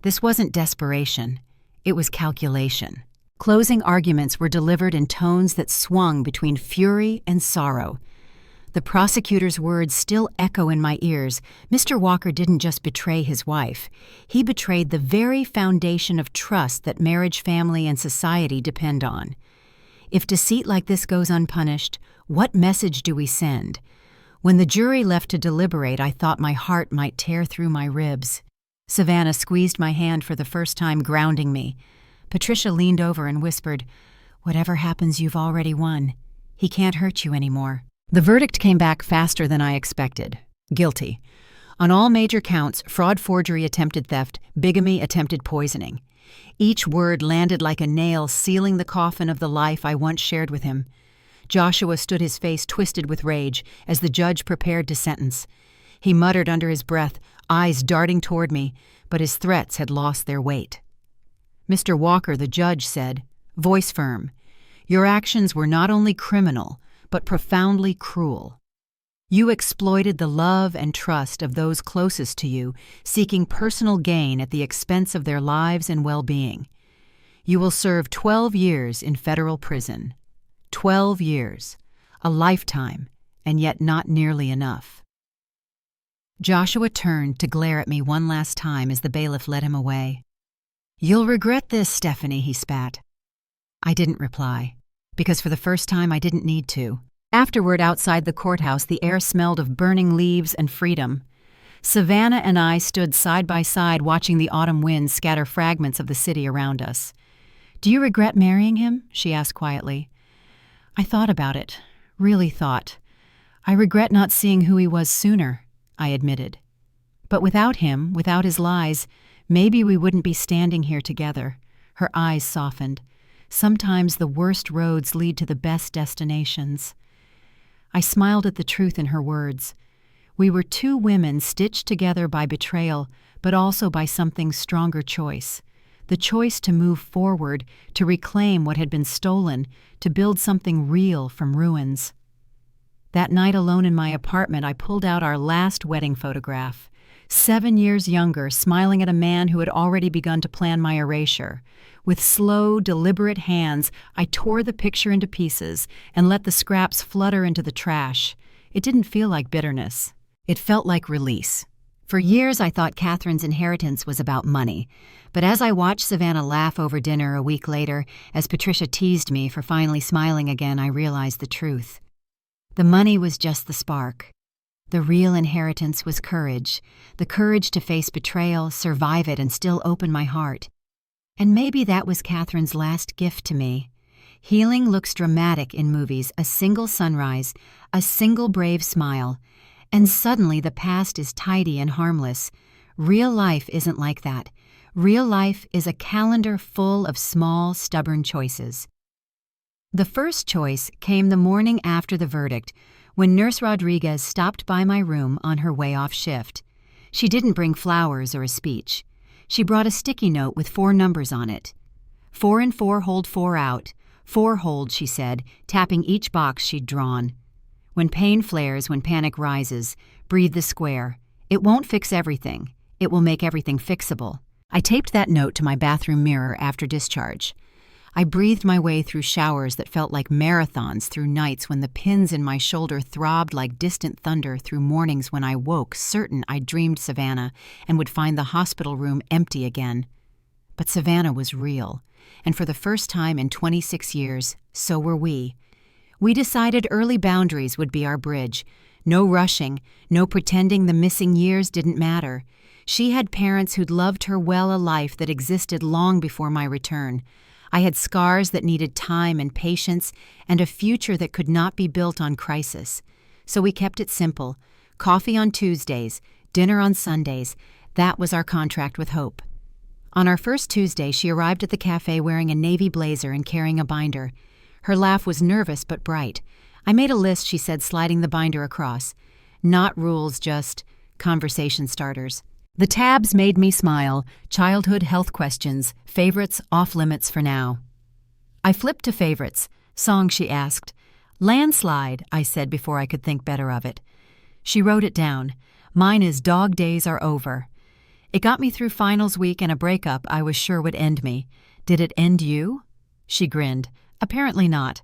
This wasn't desperation. It was calculation. Closing arguments were delivered in tones that swung between fury and sorrow. The prosecutor's words still echo in my ears. Mr. Walker didn't just betray his wife. He betrayed the very foundation of trust that marriage, family, and society depend on. If deceit like this goes unpunished, what message do we send? When the jury left to deliberate, I thought my heart might tear through my ribs. Savannah squeezed my hand for the first time, grounding me. Patricia leaned over and whispered, "Whatever happens, you've already won. He can't hurt you anymore." The verdict came back faster than I expected. Guilty. On all major counts: fraud, forgery, attempted theft, bigamy, attempted poisoning. Each word landed like a nail, sealing the coffin of the life I once shared with him. Joshua stood, his face twisted with rage, as the judge prepared to sentence. He muttered under his breath, eyes darting toward me, but his threats had lost their weight. Mr. Walker, the judge, said, voice firm, "Your actions were not only criminal, but profoundly cruel. You exploited the love and trust of those closest to you, seeking personal gain at the expense of their lives and well-being. You will serve 12 years in federal prison. 12 years. A lifetime. and yet not nearly enough. Joshua turned to glare at me one last time as the bailiff led him away. "You'll regret this, Stephanie," he spat. I didn't reply, because for the first time I didn't need to. Afterward, outside the courthouse, the air smelled of burning leaves and freedom. Savannah and I stood side by side watching the autumn wind scatter fragments of the city around us. "Do you regret marrying him?" she asked quietly. I thought about it, really thought. "I regret not seeing who he was sooner," I admitted. "But without him, without his lies, maybe we wouldn't be standing here together." Her eyes softened. "Sometimes the worst roads lead to the best destinations." I smiled at the truth in her words. We were two women stitched together by betrayal, but also by something stronger choice. The choice to move forward, to reclaim what had been stolen, to build something real from ruins. That night alone in my apartment, I pulled out our last wedding photograph. 7 years younger, smiling at a man who had already begun to plan my erasure. With slow, deliberate hands, I tore the picture into pieces and let the scraps flutter into the trash. It didn't feel like bitterness. It felt like release. For years I thought Catherine's inheritance was about money, but as I watched Savannah laugh over dinner a week later, as Patricia teased me for finally smiling again, I realized the truth. The money was just the spark. The real inheritance was courage, the courage to face betrayal, survive it, and still open my heart. And maybe that was Catherine's last gift to me. Healing looks dramatic in movies, a single sunrise, a single brave smile, and suddenly the past is tidy and harmless. Real life isn't like that. Real life is a calendar full of small, stubborn choices. The first choice came the morning after the verdict, when Nurse Rodriguez stopped by my room on her way off shift. She didn't bring flowers or a speech. She brought a sticky note with 4 numbers on it. 4 and 4 hold 4 out. 4 hold, she said, tapping each box she'd drawn. When pain flares, when panic rises, breathe the square. It won't fix everything. It will make everything fixable. I taped that note to my bathroom mirror after discharge. I breathed my way through showers that felt like marathons, through nights when the pins in my shoulder throbbed like distant thunder, through mornings when I woke certain I'd dreamed Savannah and would find the hospital room empty again. But Savannah was real, and for the first time in 26 years, so were we. We decided early boundaries would be our bridge. No rushing, no pretending the missing years didn't matter. She had parents who'd loved her well, a life that existed long before my return. I had scars that needed time and patience, and a future that could not be built on crisis. So we kept it simple. Coffee on Tuesdays, dinner on Sundays. That was our contract with hope. On our first Tuesday, she arrived at the cafe wearing a navy blazer and carrying a binder. Her laugh was nervous but bright. "I made a list," she said, sliding the binder across. "Not rules, just conversation starters." The tabs made me smile. Childhood health questions, favorites off limits for now. I flipped to favorites. "Song," she asked. "Landslide," I said before I could think better of it. She wrote it down. "Mine is Dog Days Are Over." It got me through finals week and a breakup I was sure would end me. "Did it end you?" She grinned. "Apparently not.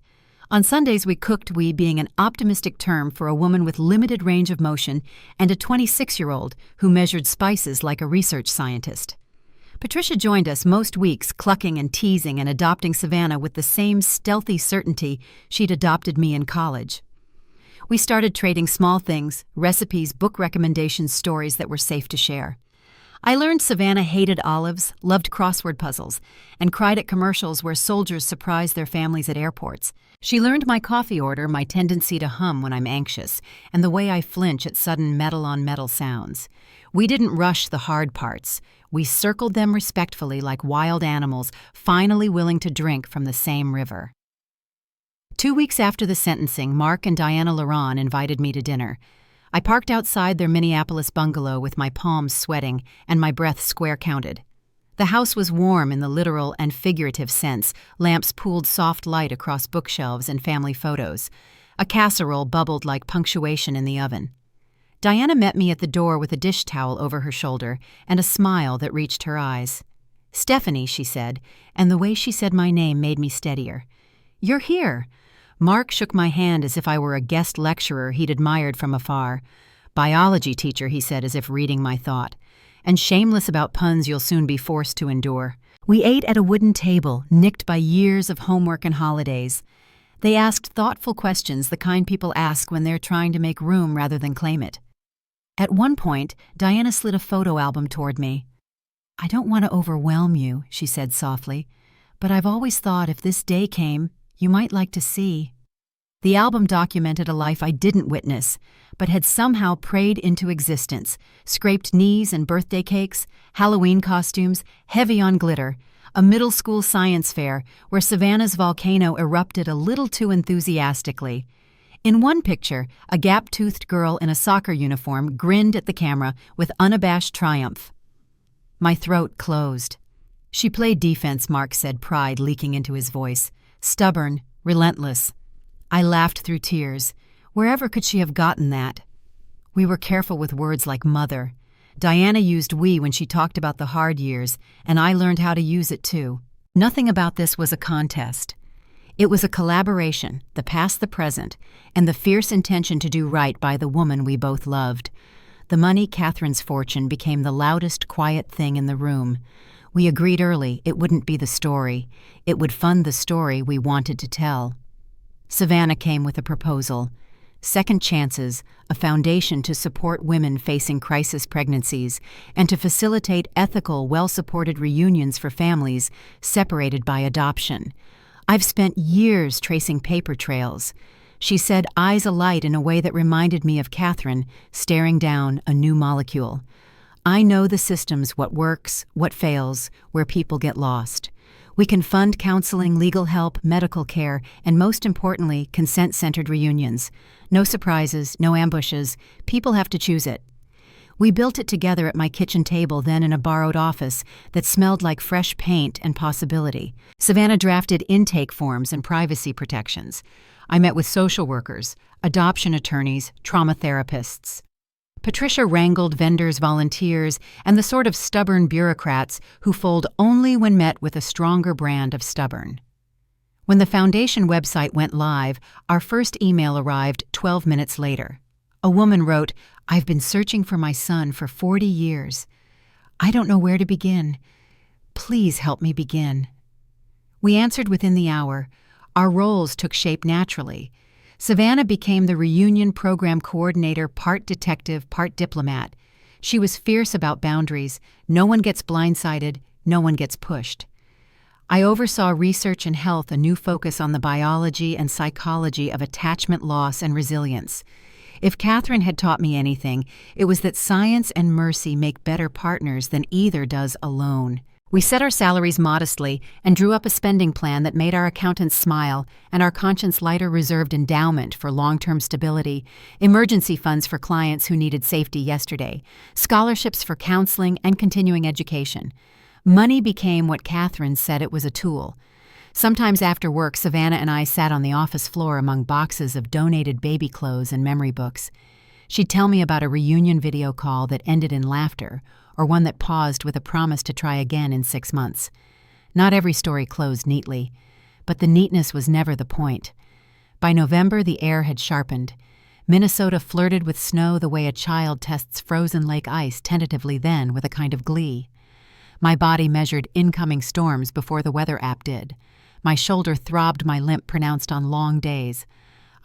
On Sundays we cooked, we being an optimistic term for a woman with limited range of motion and a 26-year-old who measured spices like a research scientist. Patricia joined us most weeks, clucking and teasing and adopting Savannah with the same stealthy certainty she'd adopted me in college. We started trading small things, recipes, book recommendations, stories that were safe to share. I learned Savannah hated olives, loved crossword puzzles, and cried at commercials where soldiers surprised their families at airports. She learned my coffee order, my tendency to hum when I'm anxious, and the way I flinch at sudden metal-on-metal sounds. We didn't rush the hard parts. We circled them respectfully like wild animals, finally willing to drink from the same river. 2 weeks after the sentencing, Mark and Diana Laron invited me to dinner. I parked outside their Minneapolis bungalow with my palms sweating and my breath square-counted. The house was warm in the literal and figurative sense. Lamps pooled soft light across bookshelves and family photos. A casserole bubbled like punctuation in the oven. Diana met me at the door with a dish towel over her shoulder and a smile that reached her eyes. "Stephanie," she said, and the way she said my name made me steadier. "You're here. Mark shook my hand as if I were a guest lecturer he'd admired from afar. Biology teacher, he said, as if reading my thought. And shameless about puns you'll soon be forced to endure. We ate at a wooden table, nicked by years of homework and holidays. They asked thoughtful questions, the kind people ask when they're trying to make room rather than claim it. At one point, Diana slid a photo album toward me. "I don't want to overwhelm you," she said softly, "but I've always thought if this day came, you might like to see." The album documented a life I didn't witness, but had somehow prayed into existence. Scraped knees and birthday cakes, Halloween costumes, heavy on glitter, a middle school science fair where Savannah's volcano erupted a little too enthusiastically. In one picture, a gap-toothed girl in a soccer uniform grinned at the camera with unabashed triumph. My throat closed. "She played defense," Mark said, pride leaking into his voice. "Stubborn, relentless." I laughed through tears. Wherever could she have gotten that? We were careful with words like mother. Diana used we when she talked about the hard years, and I learned how to use it too. Nothing about this was a contest. It was a collaboration, the past, the present, and the fierce intention to do right by the woman we both loved. The money, Catherine's fortune, became the loudest, quiet thing in the room. We agreed early it wouldn't be the story. It would fund the story we wanted to tell. Savannah came with a proposal. Second chances, a foundation to support women facing crisis pregnancies and to facilitate ethical, well-supported reunions for families separated by adoption. I've spent years tracing paper trails. She said, eyes alight in a way that reminded me of Catherine staring down a new molecule. I know the systems, what works, what fails, where people get lost. We can fund counseling, legal help, medical care, and most importantly, consent-centered reunions. No surprises, no ambushes. People have to choose it. We built it together at my kitchen table, then in a borrowed office that smelled like fresh paint and possibility. Savannah drafted intake forms and privacy protections. I met with social workers, adoption attorneys, trauma therapists. Patricia wrangled vendors, volunteers, and the sort of stubborn bureaucrats who fold only when met with a stronger brand of stubborn. When the foundation website went live, our first email arrived 12 minutes later. A woman wrote, "I've been searching for my son for 40 years. I don't know where to begin. Please help me begin." We answered within the hour. Our roles took shape naturally. Savannah became the reunion program coordinator, part detective, part diplomat. She was fierce about boundaries. No one gets blindsided, no one gets pushed. I oversaw research and health, a new focus on the biology and psychology of attachment loss and resilience. If Catherine had taught me anything, it was that science and mercy make better partners than either does alone. We set our salaries modestly and drew up a spending plan that made our accountants smile and our conscience lighter, reserved endowment for long-term stability, emergency funds for clients who needed safety yesterday, scholarships for counseling and continuing education. Money became what Catherine said it was, a tool. Sometimes after work, Savannah and I sat on the office floor among boxes of donated baby clothes and memory books. She'd tell me about a reunion video call that ended in laughter, or one that paused with a promise to try again in 6 months. Not every story closed neatly, but the neatness was never the point. By November, the air had sharpened. Minnesota flirted with snow the way a child tests frozen lake ice tentatively, then with a kind of glee. My body measured incoming storms before the weather app did. My shoulder throbbed, my limp pronounced on long days.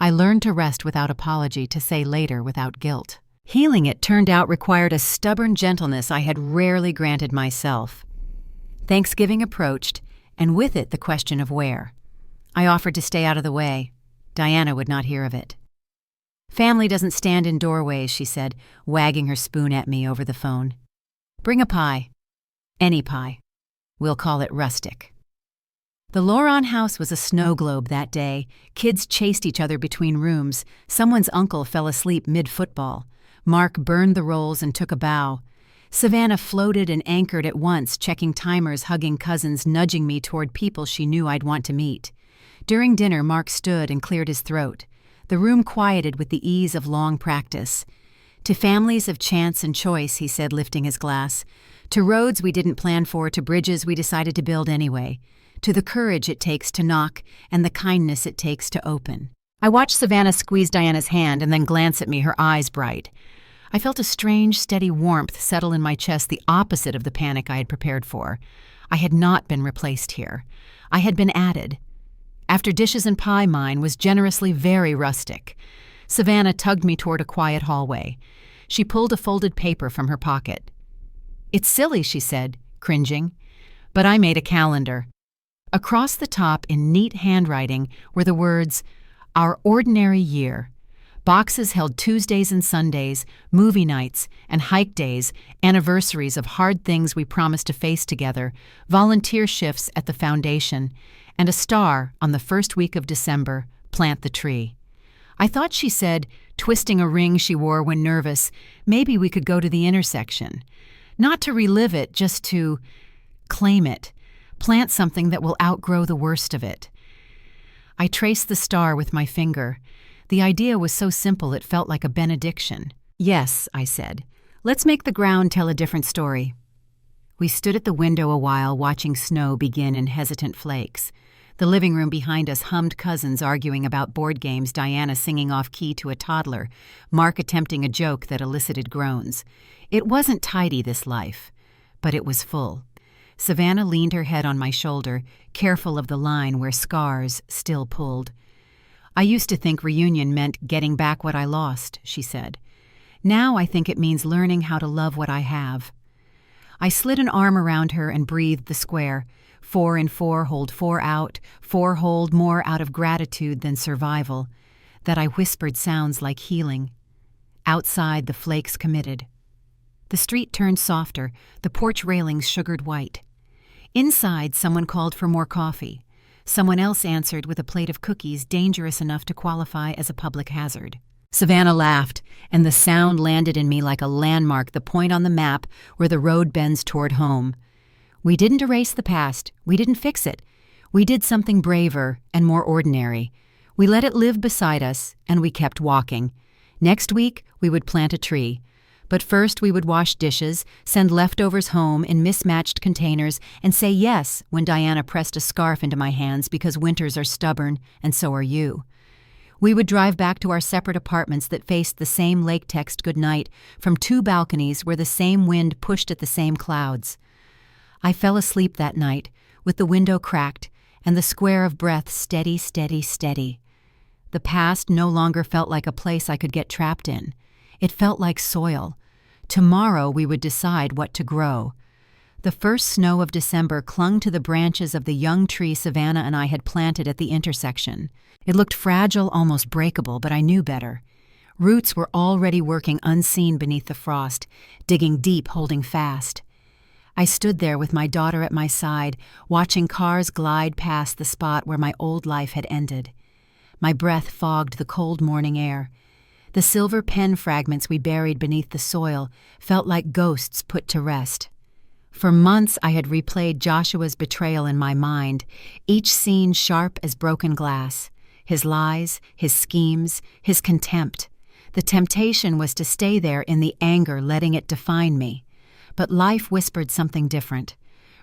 I learned to rest without apology, to say later without guilt. Healing, it turned out, required a stubborn gentleness I had rarely granted myself. Thanksgiving approached, and with it the question of where. I offered to stay out of the way. Diana would not hear of it. "Family doesn't stand in doorways," she said, wagging her spoon at me over the phone. "Bring a pie. Any pie. We'll call it rustic." The Loron house was a snow globe that day. Kids chased each other between rooms. Someone's uncle fell asleep mid-football. Mark burned the rolls and took a bow. Savannah floated and anchored at once, checking timers, hugging cousins, nudging me toward people she knew I'd want to meet. During dinner, Mark stood and cleared his throat. The room quieted with the ease of long practice. "To families of chance and choice," he said, lifting his glass. "To roads we didn't plan for, to bridges we decided to build anyway. to the courage it takes to knock and the kindness it takes to open. I watched Savannah squeeze Diana's hand and then glance at me, her eyes bright. I felt a strange, steady warmth settle in my chest, the opposite of the panic I had prepared for. I had not been replaced here. I had been added. After dishes and pie, mine was generously very rustic. Savannah tugged me toward a quiet hallway. She pulled a folded paper from her pocket. "It's silly," she said, cringing, but I made a calendar. Across the top, in neat handwriting, were the words, "Our ordinary year." Boxes held Tuesdays and Sundays, movie nights, and hike days, anniversaries of hard things we promised to face together, volunteer shifts at the foundation, and a star on the first week of December, "Plant the tree." I thought she said, twisting a ring she wore when nervous, maybe we could go to the intersection. Not to relive it, just to claim it, plant something that will outgrow the worst of it. I traced the star with my finger. The idea was so simple it felt like a benediction. "Yes," I said. "Let's make the ground tell a different story." We stood at the window a while, watching snow begin in hesitant flakes. The living room behind us hummed cousins arguing about board games, Diana singing off-key to a toddler, Mark attempting a joke that elicited groans. It wasn't tidy, this life, but it was full. Savannah leaned her head on my shoulder, careful of the line where scars still pulled. "I used to think reunion meant getting back what I lost," she said. "Now I think it means learning how to love what I have." I slid an arm around her and breathed the square. 4 and 4 hold 4 out, 4 hold more out of gratitude than survival. That I whispered sounds like healing. Outside, the flakes committed. The street turned softer, the porch railings sugared white. Inside, someone called for more coffee. Someone else answered with a plate of cookies dangerous enough to qualify as a public hazard. Savannah laughed, and the sound landed in me like a landmark, the point on the map where the road bends toward home. We didn't erase the past. We didn't fix it. We did something braver and more ordinary. We let it live beside us, and we kept walking. Next week, we would plant a tree. But first we would wash dishes, send leftovers home in mismatched containers, and say yes when Diana pressed a scarf into my hands because winters are stubborn, and so are you. We would drive back to our separate apartments that faced the same lake, text goodnight from 2 balconies where the same wind pushed at the same clouds. I fell asleep that night, with the window cracked and the square of breath steady, steady, steady. The past no longer felt like a place I could get trapped in. It felt like soil. Tomorrow we would decide what to grow. The first snow of December clung to the branches of the young tree Savannah and I had planted at the intersection. It looked fragile, almost breakable, but I knew better. Roots were already working unseen beneath the frost, digging deep, holding fast. I stood there with my daughter at my side, watching cars glide past the spot where my old life had ended. My breath fogged the cold morning air. The silver pen fragments we buried beneath the soil felt like ghosts put to rest. For months I had replayed Joshua's betrayal in my mind, each scene sharp as broken glass. His lies, his schemes, his contempt. The temptation was to stay there in the anger, letting it define me. But life whispered something different.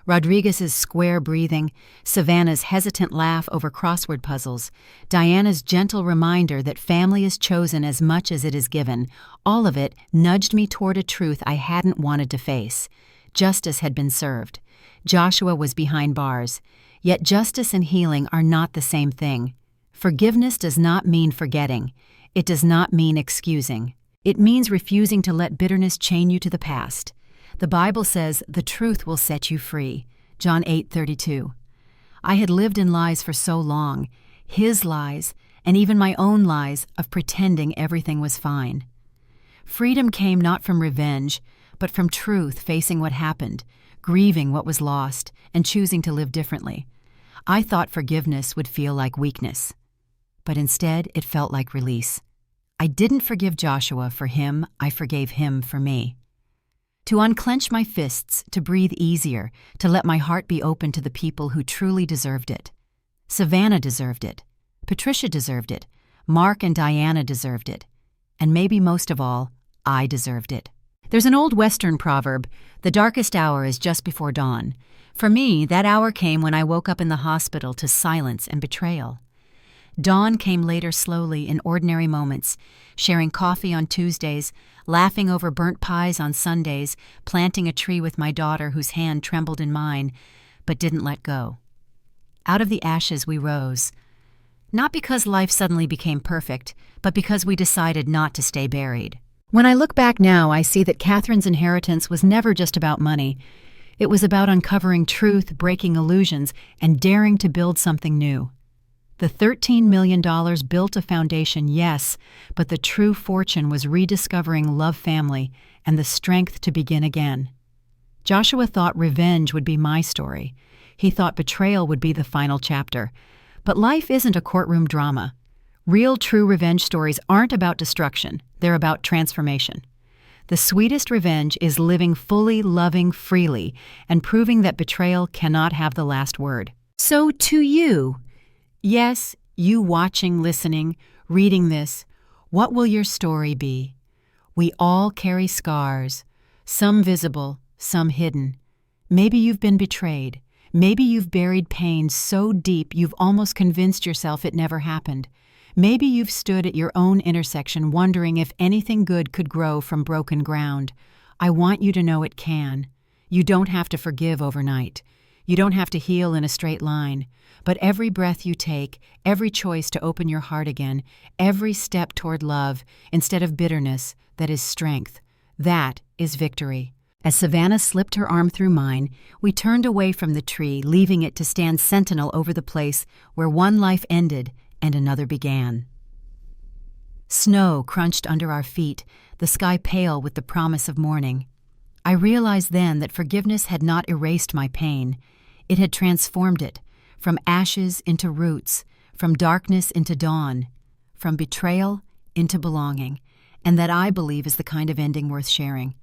Rodriguez's square breathing, Savannah's hesitant laugh over crossword puzzles, Diana's gentle reminder that family is chosen as much as it is given, all of it nudged me toward a truth I hadn't wanted to face. Justice had been served. Joshua was behind bars. Yet justice and healing are not the same thing. Forgiveness does not mean forgetting. It does not mean excusing. It means refusing to let bitterness chain you to the past. The Bible says the truth will set you free. John 8:32. I had lived in lies for so long, his lies, and even my own lies of pretending everything was fine. Freedom came not from revenge, but from truth, facing what happened, grieving what was lost, and choosing to live differently. I thought forgiveness would feel like weakness, but instead it felt like release. I didn't forgive Joshua for him, I forgave him for me. To unclench my fists, to breathe easier, to let my heart be open to the people who truly deserved it. Savannah deserved it. Patricia deserved it. Mark and Diana deserved it. And maybe most of all, I deserved it. There's an old Western proverb, "The darkest hour is just before dawn." For me, that hour came when I woke up in the hospital to silence and betrayal. Dawn came later slowly in ordinary moments, sharing coffee on Tuesdays, laughing over burnt pies on Sundays, planting a tree with my daughter whose hand trembled in mine, but didn't let go. Out of the ashes we rose. Not because life suddenly became perfect, but because we decided not to stay buried. When I look back now, I see that Catherine's inheritance was never just about money. It was about uncovering truth, breaking illusions, and daring to build something new. The $13 million built a foundation, yes, but the true fortune was rediscovering love, family, and the strength to begin again. Joshua thought revenge would be my story. He thought betrayal would be the final chapter. But life isn't a courtroom drama. Real, true revenge stories aren't about destruction. They're about transformation. The sweetest revenge is living fully, loving freely, and proving that betrayal cannot have the last word. So to you, yes, you watching, listening, reading this, what will your story be? We all carry scars, some visible, some hidden. Maybe you've been betrayed. Maybe you've buried pain so deep you've almost convinced yourself it never happened. Maybe you've stood at your own intersection wondering if anything good could grow from broken ground. I want you to know it can. You don't have to forgive overnight. You don't have to heal in a straight line. But every breath you take, every choice to open your heart again, every step toward love instead of bitterness, that is strength. That is victory. As Savannah slipped her arm through mine, we turned away from the tree, leaving it to stand sentinel over the place where one life ended and another began. Snow crunched under our feet, the sky pale with the promise of morning. I realized then that forgiveness had not erased my pain. It had transformed it, from ashes into roots, from darkness into dawn, from betrayal into belonging, and that I believe is the kind of ending worth sharing.